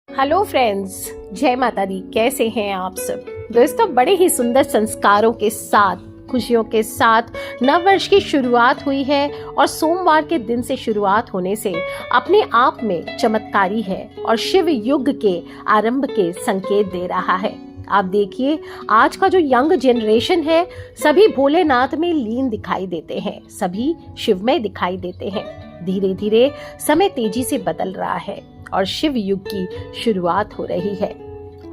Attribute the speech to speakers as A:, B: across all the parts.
A: Hello friends, जय माता दी। कैसे हैं आप सब दोस्तों? बड़े ही सुंदर संस्कारों के साथ, खुशियों के साथ नव वर्ष की शुरुआत हुई है और सोमवार के दिन से शुरुआत होने से अपने आप में चमत्कारी है और शिव युग के आरंभ के संकेत दे रहा है। आप देखिए, आज का जो यंग जनरेशन है सभी भोलेनाथ में लीन दिखाई देते हैं, सभी शिवमय दिखाई देते हैं। धीरे धीरे समय तेजी से बदल रहा है और शिव युग की शुरुआत हो रही है।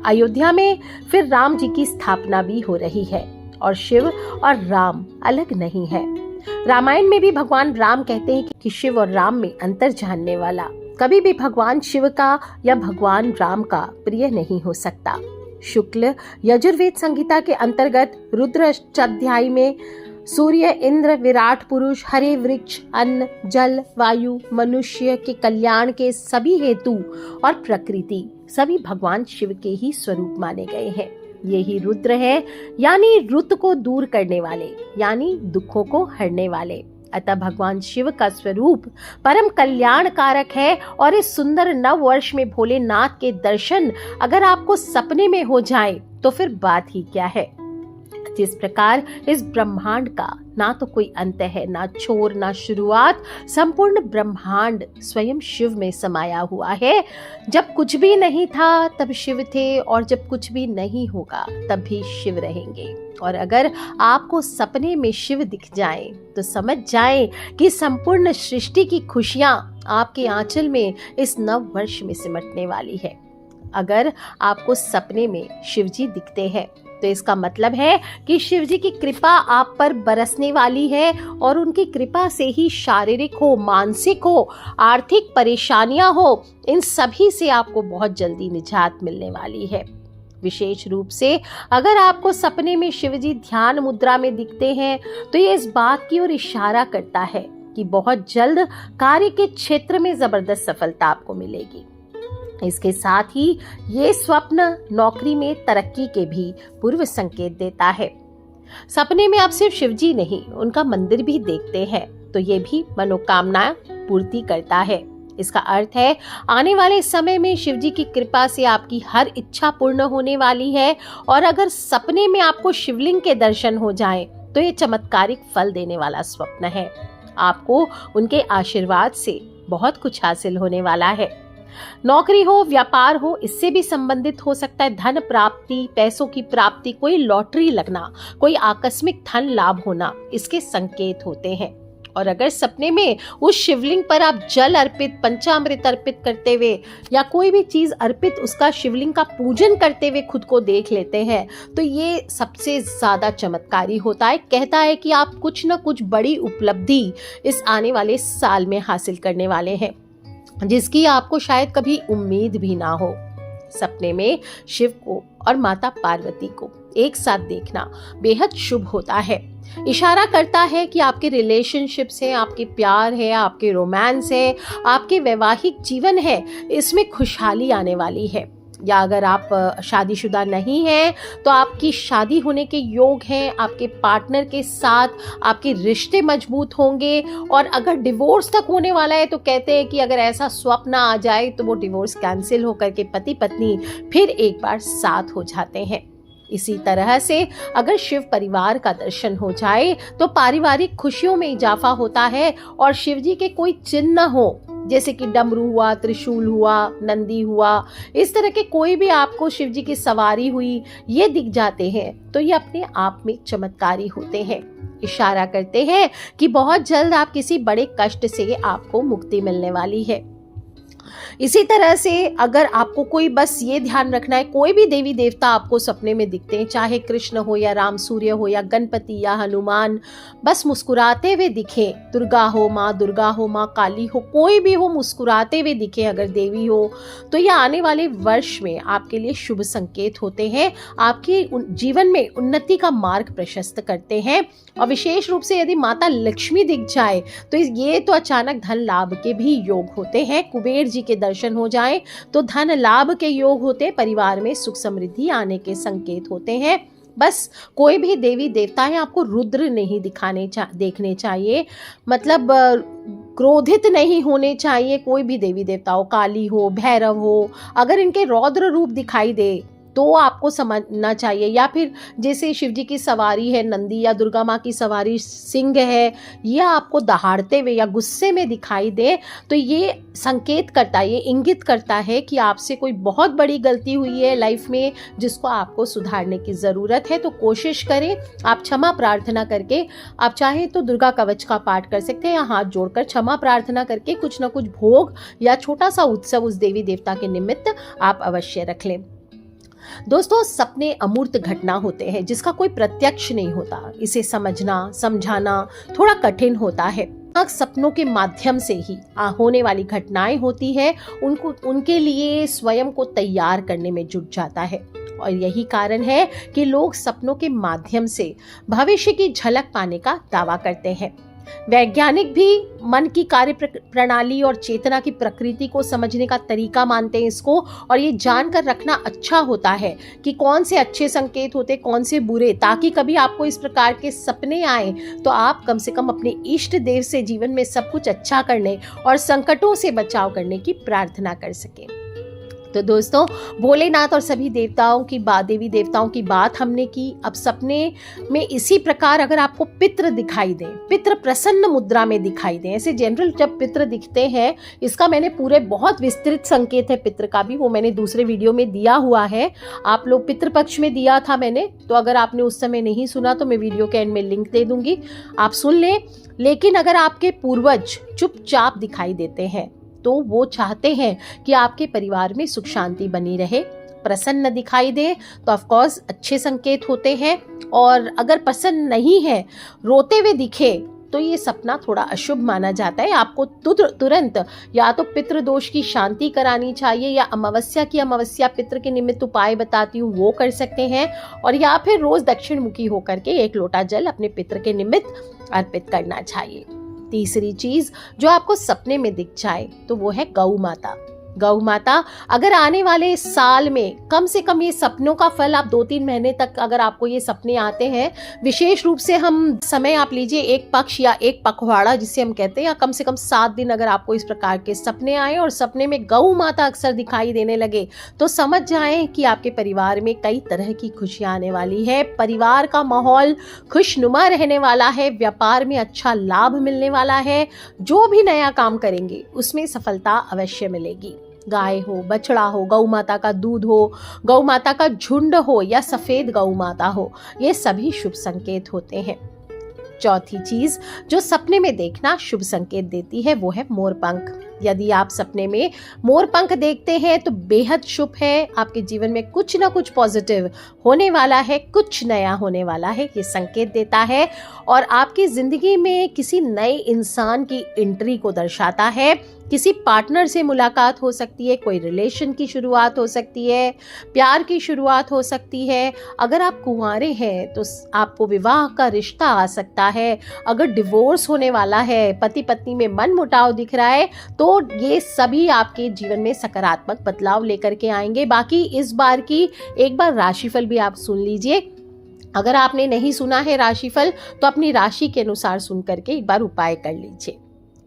A: अयोध्या में फिर राम जी की स्थापना भी हो रही है और शिव और राम अलग नहीं है। रामायण में भी भगवान राम कहते हैं कि शिव और राम में अंतर जानने वाला कभी भी भगवान शिव का या भगवान राम का प्रिय नहीं हो सकता। शुक्ल यजुर्वेद संहिता के अंतर्गत रुद्र अष्टाध्यायी में सूर्य, इंद्र, विराट पुरुष, हरे वृक्ष, अन्न, जल, वायु, मनुष्य के कल्याण के सभी हेतु और प्रकृति सभी भगवान शिव के ही स्वरूप माने गए हैं। यही रुद्र है, यानी रुत को दूर करने वाले, यानी दुखों को हरने वाले। अतः भगवान शिव का स्वरूप परम कल्याण कारक है और इस सुंदर नव वर्ष में भोलेनाथ के दर्शन अगर आपको सपने में हो जाए तो फिर बात ही क्या है। जिस प्रकार इस ब्रह्मांड का ना तो कोई अंत है, ना छोर, ना शुरुआत, संपूर्ण ब्रह्मांड स्वयं शिव में समाया हुआ है। जब कुछ भी नहीं था तब शिव थे और जब कुछ भी नहीं होगा तब भी शिव रहेंगे। और अगर आपको सपने में शिव दिख जाए तो समझ जाए कि संपूर्ण सृष्टि की खुशियां आपके आंचल में इस नव वर्ष में सिमटने वाली है। अगर आपको सपने में शिवजी दिखते हैं तो इसका मतलब है कि शिवजी की कृपा आप पर बरसने वाली है और उनकी कृपा से ही शारीरिक हो, मानसिक हो, आर्थिक परेशानियां हो, इन सभी से आपको बहुत जल्दी निजात मिलने वाली है। विशेष रूप से अगर आपको सपने में शिवजी ध्यान मुद्रा में दिखते हैं तो ये इस बात की ओर इशारा करता है कि बहुत जल्द कार्य के क्षेत्र में जबरदस्त सफलता आपको मिलेगी। इसके साथ ही ये स्वप्न नौकरी में तरक्की के भी पूर्व संकेत देता है। सपने में आप सिर्फ शिवजी नहीं, उनका मंदिर भी देखते हैं तो ये भी मनोकामना पूर्ति करता है। इसका अर्थ है आने वाले समय में शिवजी की कृपा से आपकी हर इच्छा पूर्ण होने वाली है। और अगर सपने में आपको शिवलिंग के दर्शन हो जाएं तो ये चमत्कारिक फल देने वाला स्वप्न है। आपको उनके आशीर्वाद से बहुत कुछ हासिल होने वाला है। नौकरी हो, व्यापार हो, इससे भी संबंधित हो सकता है धन प्राप्ति, पैसों की प्राप्ति, कोई लॉटरी लगना, कोई आकस्मिक धन लाभ होना, इसके संकेत होते हैं। और अगर सपने में उस शिवलिंग पर आप जल अर्पित, पंचामृत अर्पित करते हुए या कोई भी चीज अर्पित उसका शिवलिंग का पूजन करते हुए खुद को देख लेते हैं तो ये सबसे ज्यादा चमत्कारी होता है। कहता है कि आप कुछ न कुछ बड़ी उपलब्धि इस आने वाले साल में हासिल करने वाले हैं जिसकी आपको शायद कभी उम्मीद भी ना हो। सपने में शिव को और माता पार्वती को एक साथ देखना बेहद शुभ होता है। इशारा करता है कि आपके रिलेशनशिप्स हैं, आपके प्यार है, आपके रोमांस है, आपके वैवाहिक जीवन है, इसमें खुशहाली आने वाली है। या अगर आप शादीशुदा नहीं हैं तो आपकी शादी होने के योग हैं, आपके पार्टनर के साथ आपके रिश्ते मजबूत होंगे। और अगर डिवोर्स तक होने वाला है तो कहते हैं कि अगर ऐसा स्वप्न आ जाए तो वो डिवोर्स कैंसिल होकर के पति पत्नी फिर एक बार साथ हो जाते हैं। इसी तरह से अगर शिव परिवार का दर्शन हो जाए तो पारिवारिक खुशियों में इजाफा होता है। और शिवजी के कोई चिन्ह हो, जैसे कि डमरू हुआ, त्रिशूल हुआ, नंदी हुआ, इस तरह के कोई भी आपको शिवजी की सवारी हुई, ये दिख जाते हैं तो ये अपने आप में चमत्कारी होते हैं। इशारा करते हैं कि बहुत जल्द आप किसी बड़े कष्ट से आपको मुक्ति मिलने वाली है। इसी तरह से अगर आपको कोई, बस ये ध्यान रखना है, कोई भी देवी देवता आपको सपने में दिखते हैं, चाहे कृष्ण हो या राम, सूर्य हो या गणपति या हनुमान, बस मुस्कुराते हुए दिखे, दुर्गा हो, माँ दुर्गा हो, माँ काली हो, कोई भी हो, मुस्कुराते हुए दिखे अगर देवी हो तो यह आने वाले वर्ष में आपके लिए शुभ संकेत होते हैं, आपके जीवन में उन्नति का मार्ग प्रशस्त करते हैं। और विशेष रूप से यदि माता लक्ष्मी दिख जाए तो ये तो अचानक धन लाभ के भी योग होते हैं। कुबेर जी के दर्शन हो जाएं तो धन लाभ के योग होते, परिवार में सुख समृद्धि आने के संकेत होते हैं। बस कोई भी देवी देवता है आपको रुद्र नहीं देखने चाहिए। मतलब क्रोधित नहीं होने चाहिए। कोई भी देवी देवता हो, काली हो, भैरव हो, अगर इनके रौद्र रूप दिखाई दे तो आपको समझना चाहिए। या फिर जैसे शिव जी की सवारी है नंदी, या दुर्गा माँ की सवारी सिंह है, यह आपको दहाड़ते हुए या गुस्से में दिखाई दे तो ये संकेत करता है, ये इंगित करता है कि आपसे कोई बहुत बड़ी गलती हुई है लाइफ में, जिसको आपको सुधारने की ज़रूरत है। तो कोशिश करें आप क्षमा प्रार्थना करके, आप चाहें तो दुर्गा कवच का पाठ कर सकते हैं, या हाथ जोड़कर क्षमा प्रार्थना करके कुछ ना कुछ भोग या छोटा सा उत्सव उस देवी देवता के निमित्त आप अवश्य रख लें। दोस्तों, सपने अमूर्त घटना होते हैं जिसका कोई प्रत्यक्ष नहीं होता। इसे समझना समझाना थोड़ा कठिन होता है। सपनों के माध्यम से ही होने वाली घटनाएं होती है, उनके लिए स्वयं को तैयार करने में जुट जाता है। और यही कारण है कि लोग सपनों के माध्यम से भविष्य की झलक पाने का दावा करते हैं। वैज्ञानिक भी मन की कार्य प्रणाली और चेतना की प्रकृति को समझने का तरीका मानते हैं इसको, और ये जानकर रखना अच्छा होता है कि कौन से अच्छे संकेत होते, कौन से बुरे, ताकि कभी आपको इस प्रकार के सपने आए तो आप कम से कम अपने इष्ट देव से जीवन में सब कुछ अच्छा करने और संकटों से बचाव करने की प्रार्थना कर सकें। तो दोस्तों, भोलेनाथ और सभी देवताओं की बात, देवी देवताओं की बात हमने की। अब सपने में इसी प्रकार अगर आपको पितृ दिखाई दें, पितृ प्रसन्न मुद्रा में दिखाई दें, ऐसे जनरल जब पितृ दिखते हैं, इसका मैंने पूरे बहुत विस्तृत संकेत है पितृ का भी, वो मैंने दूसरे वीडियो में दिया हुआ है। आप लोग पितृपक्ष में दिया था मैंने, तो अगर आपने उस समय नहीं सुना तो मैं वीडियो के एंड में लिंक दे दूंगी, आप सुन लें। लेकिन अगर आपके पूर्वज चुपचाप दिखाई देते हैं तो वो चाहते हैं कि आपके परिवार में सुख शांति बनी रहे। प्रसन्न दिखाई दे तो ऑफ कोर्स अच्छे संकेत होते हैं, और अगर प्रसन्न नहीं है, रोते हुए दिखे, तो ये सपना थोड़ा अशुभ माना जाता है। आपको तुरंत या तो पितृ दोष की शांति करानी चाहिए, या अमावस्या पितृ के निमित्त उपाय बताती हूँ वो कर सकते हैं, और या फिर रोज दक्षिण मुखी होकर के 1 लोटा जल अपने पितृ के निमित्त अर्पित करना चाहिए। तीसरी चीज जो आपको सपने में दिख जाए तो वो है गौ माता। गौ माता अगर आने वाले साल में कम से कम, ये सपनों का फल आप 2-3 महीने तक अगर आपको ये सपने आते हैं, विशेष रूप से हम समय आप लीजिए 1 पक्ष या 1 पखवाड़ा जिसे हम कहते हैं, या कम से कम 7 दिन अगर आपको इस प्रकार के सपने आए और सपने में गौ माता अक्सर दिखाई देने लगे, तो समझ जाएं कि आपके परिवार में कई तरह की खुशियां आने वाली है। परिवार का माहौल खुशनुमा रहने वाला है, व्यापार में अच्छा लाभ मिलने वाला है, जो भी नया काम करेंगे उसमें सफलता अवश्य मिलेगी। गाय हो, बछड़ा हो, गौ माता का दूध हो, गौ माता का झुंड हो, या सफेद गौ माता हो, ये सभी शुभ संकेत होते हैं। चौथी चीज जो सपने में देखना शुभ संकेत देती है वो है मोरपंख। यदि आप सपने में मोरपंख देखते हैं तो बेहद शुभ है, आपके जीवन में कुछ ना कुछ पॉजिटिव होने वाला है, कुछ नया होने वाला है, ये संकेत देता है। और आपकी जिंदगी में किसी नए इंसान की एंट्री को दर्शाता है। किसी पार्टनर से मुलाकात हो सकती है, कोई रिलेशन की शुरुआत हो सकती है, प्यार की शुरुआत हो सकती है। अगर आप कुंवारे हैं तो आपको विवाह का रिश्ता आ सकता है। अगर डिवोर्स होने वाला है, पति पत्नी में मनमुटाव दिख रहा है, तो ये सभी आपके जीवन में सकारात्मक बदलाव लेकर के आएंगे। बाकी इस बार की एक बार राशिफल भी आप सुन लीजिए। अगर आपने नहीं सुना है राशिफल तो अपनी राशि के अनुसार सुन करके एक बार उपाय कर लीजिए।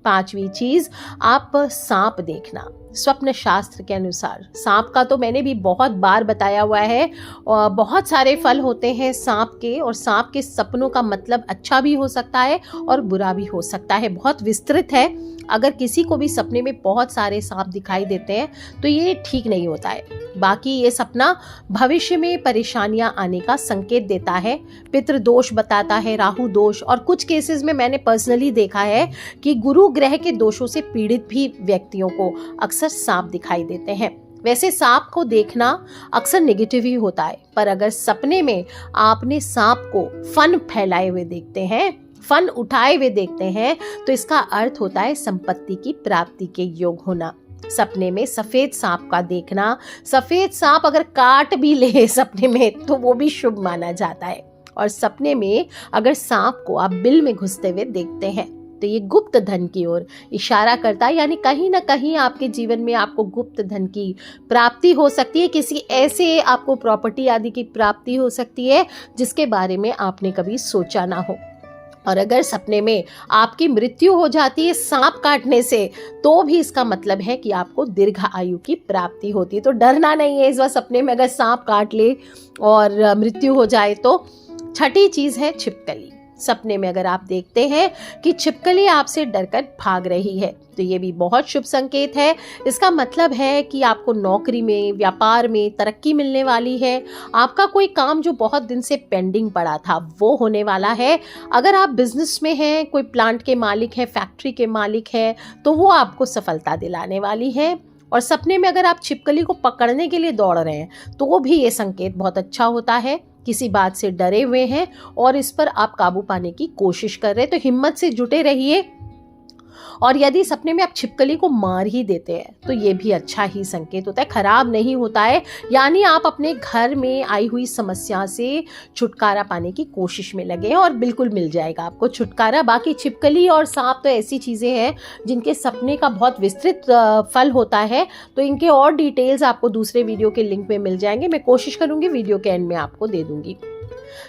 A: 5वीं चीज, आप सांप देखना। स्वप्न शास्त्र के अनुसार सांप का तो मैंने भी बहुत बार बताया हुआ है, और बहुत सारे फल होते हैं सांप के, और सांप के सपनों का मतलब अच्छा भी हो सकता है और बुरा भी हो सकता है, बहुत विस्तृत है। अगर किसी को भी सपने में बहुत सारे सांप दिखाई देते हैं तो ये ठीक नहीं होता है। बाकी ये सपना भविष्य में परेशानियां आने का संकेत देता है, पितृ दोष बताता है, राहु दोष, और कुछ केसेस में मैंने पर्सनली देखा है कि गुरु ग्रह के दोषों से पीड़ित भी व्यक्तियों को अक्सर सांप दिखाई देते हैं। वैसे सांप को देखना अक्सर नेगेटिव ही होता है, पर अगर सपने में आपने सांप को फन फैलाए हुए देखते हैं, फन उठाए हुए देखते हैं, तो इसका अर्थ होता है संपत्ति की प्राप्ति के योग होना। सपने में सफेद सांप का देखना, सफेद सांप अगर काट भी ले सपने में तो वो भी शुभ माना जाता है। और सपने में अगर सांप को आप बिल में घुसते हुए देखते हैं तो ये गुप्त धन की ओर इशारा करता है, यानी कहीं ना कहीं आपके जीवन में आपको गुप्त धन की प्राप्ति हो सकती है। किसी ऐसे आपको प्रॉपर्टी आदि की प्राप्ति हो सकती है जिसके बारे में आपने कभी सोचा ना हो। और अगर सपने में आपकी मृत्यु हो जाती है सांप काटने से, तो भी इसका मतलब है कि आपको दीर्घ आयु की प्राप्ति होती है। तो डरना नहीं है इस बार सपने में अगर सांप काट ले और मृत्यु हो जाए तो। छठी चीज है छिपकली। सपने में अगर आप देखते हैं कि छिपकली आपसे डरकर भाग रही है, तो ये भी बहुत शुभ संकेत है। इसका मतलब है कि आपको नौकरी में, व्यापार में तरक्की मिलने वाली है। आपका कोई काम जो बहुत दिन से पेंडिंग पड़ा था वो होने वाला है। अगर आप बिजनेस में हैं, कोई प्लांट के मालिक हैं, फैक्ट्री के मालिक हैं, तो वो आपको सफलता दिलाने वाली है। और सपने में अगर आप छिपकली को पकड़ने के लिए दौड़ रहे हैं, तो भी ये संकेत बहुत अच्छा होता है। किसी बात से डरे हुए हैं और इस पर आप काबू पाने की कोशिश कर रहे हैं, तो हिम्मत से जुटे रहिए। और यदि सपने में आप छिपकली को मार ही देते हैं, तो ये भी अच्छा ही संकेत होता है, खराब नहीं होता है। यानी आप अपने घर में आई हुई समस्या से छुटकारा पाने की कोशिश में लगे हैं और बिल्कुल मिल जाएगा आपको छुटकारा। बाकी छिपकली और सांप तो ऐसी चीज़ें हैं जिनके सपने का बहुत विस्तृत फल होता है, तो इनके और डिटेल्स आपको दूसरे वीडियो के लिंक में मिल जाएंगे। मैं कोशिश करूँगी वीडियो के एंड में आपको दे दूँगी।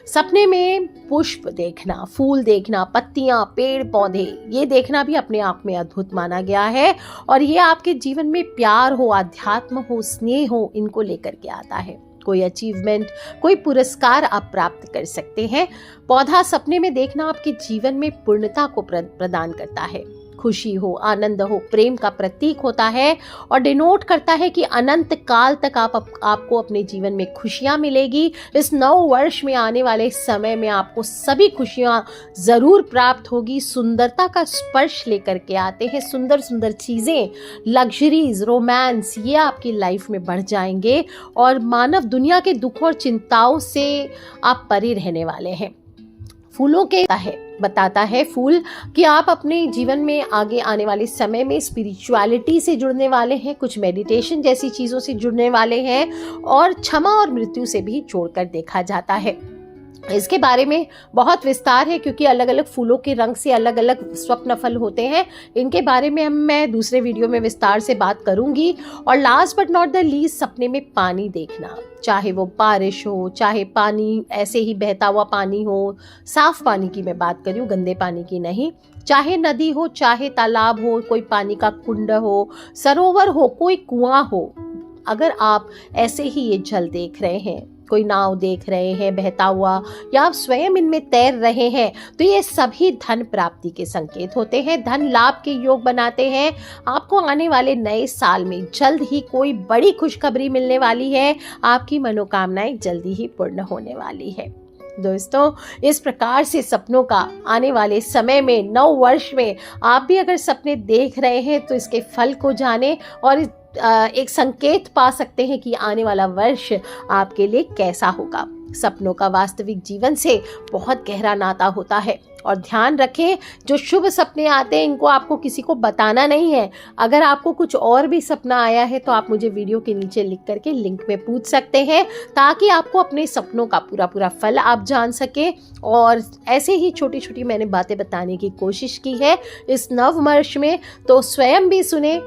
A: सपने में पुष्प देखना, फूल देखना, पत्तियां, पेड़ पौधे, ये देखना भी अपने आप में अद्भुत माना गया है। और ये आपके जीवन में प्यार हो, अध्यात्म हो, स्नेह हो, इनको लेकर के आता है। कोई अचीवमेंट, कोई पुरस्कार आप प्राप्त कर सकते हैं। पौधा सपने में देखना आपके जीवन में पूर्णता को प्रदान करता है। खुशी हो, आनंद हो, प्रेम का प्रतीक होता है और डिनोट करता है कि अनंत काल तक आपको अपने जीवन में खुशियां मिलेगी। इस नव वर्ष में आने वाले समय में आपको सभी खुशियां जरूर प्राप्त होगी। सुंदरता का स्पर्श लेकर के आते हैं, सुंदर सुंदर चीजें, लग्जरीज, रोमांस, ये आपकी लाइफ में बढ़ जाएंगे और मानव दुनिया के दुख और चिंताओं से आप परे रहने वाले हैं। फूलों के बताता है फूल कि आप अपने जीवन में आगे आने वाले समय में स्पिरिचुअलिटी से जुड़ने वाले हैं, कुछ मेडिटेशन जैसी चीज़ों से जुड़ने वाले हैं और क्षमा और मृत्यु से भी जोड़कर देखा जाता है। इसके बारे में बहुत विस्तार है क्योंकि अलग अलग फूलों के रंग से अलग अलग स्वप्न फल होते हैं। इनके बारे में मैं दूसरे वीडियो में विस्तार से बात करूंगी। और last but not the least, सपने में पानी देखना, चाहे वो बारिश हो, चाहे पानी ऐसे ही बहता हुआ पानी हो, साफ पानी की मैं बात कर रही हूँ, गंदे पानी की नहीं, चाहे नदी हो, चाहे तालाब हो, कोई पानी का कुंड हो, सरोवर हो, कोई कुआं हो, अगर आप ऐसे ही ये जल देख रहे हैं, कोई नाव देख रहे हैं बहता हुआ, या आप स्वयं इनमें तैर रहे हैं, तो ये सभी धन प्राप्ति के संकेत होते हैं, धन लाभ के योग बनाते हैं। आपको आने वाले नए साल में जल्द ही कोई बड़ी खुशखबरी मिलने वाली है। आपकी मनोकामनाएं जल्दी ही पूर्ण होने वाली है। दोस्तों, इस प्रकार से सपनों का आने वाले समय में, नव वर्ष में आप भी अगर सपने देख रहे हैं तो इसके फल को जाने और एक संकेत पा सकते हैं कि आने वाला वर्ष आपके लिए कैसा होगा। सपनों का वास्तविक जीवन से बहुत गहरा नाता होता है और ध्यान रखें, जो शुभ सपने आते हैं इनको आपको किसी को बताना नहीं है। अगर आपको कुछ और भी सपना आया है तो आप मुझे वीडियो के नीचे लिख करके लिंक में पूछ सकते हैं, ताकि आपको अपने सपनों का पूरा फल आप जान सके। और ऐसे ही छोटी छोटी मैंने बातें बताने की कोशिश की है इस नव वर्ष में, तो स्वयं भी सुने।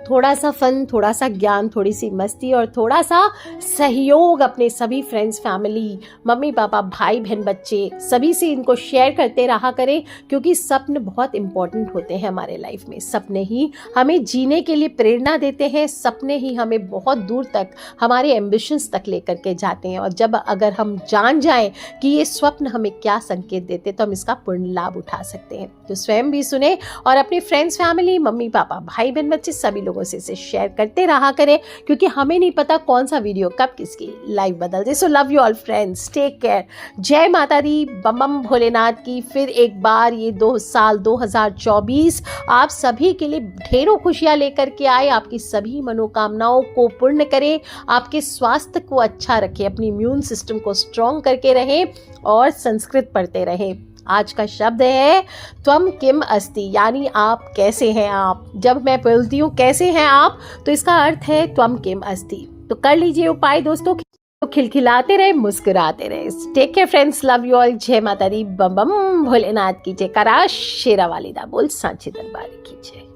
A: थोड़ा सा फन, थोड़ा सा ज्ञान, थोड़ी सी मस्ती और थोड़ा सा सहयोग अपने सभी फ्रेंड्स, फैमिली, मम्मी पापा, भाई बहन, बच्चे, सभी से इनको शेयर करते रहा करें, क्योंकि सपने बहुत इंपॉर्टेंट होते हैं हमारे लाइफ में। सपने ही हमें जीने के लिए प्रेरणा देते हैं, सपने ही हमें बहुत दूर तक हमारे एम्बिशंस तक लेकर के जाते हैं। और जब अगर हम जान जाएं कि ये स्वप्न हमें क्या संकेत देते, तो हम इसका पूर्ण लाभ उठा सकते हैं। तो स्वयं भी सुने और अपने फ्रेंड्स, फैमिली, मम्मी पापा, भाई बहन, बच्चे, सभी लोगों से इसे शेयर करते रहा करें, क्योंकि हमें नहीं पता कौन सा वीडियो कब किसकी लाइफ बदल दे। So love you all friends, take care. जय माता दी, बम बम भोलेनाथ की। फिर एक बार ये 2024 आप सभी के लिए ढेरों खुशियां लेकर के आए, आपकी सभी मनोकामनाओं को पूर्ण करे, आपके स्वास्थ्य को अच्छा रखे, अपनी इम्यून सिस्टम को स्ट्रॉन्ग करके रहे और संस्कृत पढ़ते रहे। आज का शब्द है त्वम किम अस्ति, यानी आप कैसे हैं आप। जब मैं बोलती हूँ कैसे हैं आप, तो इसका अर्थ है त्वम किम अस्ति। तो कर लीजिए उपाय दोस्तों, तो खिलखिलाते रहे, मुस्कुराते रहे। Take care friends, love you all. जय माता दी, बम बम भोलेनाथ की जय। करा शेरा वालिदा बोल, सांची दरबार की जय।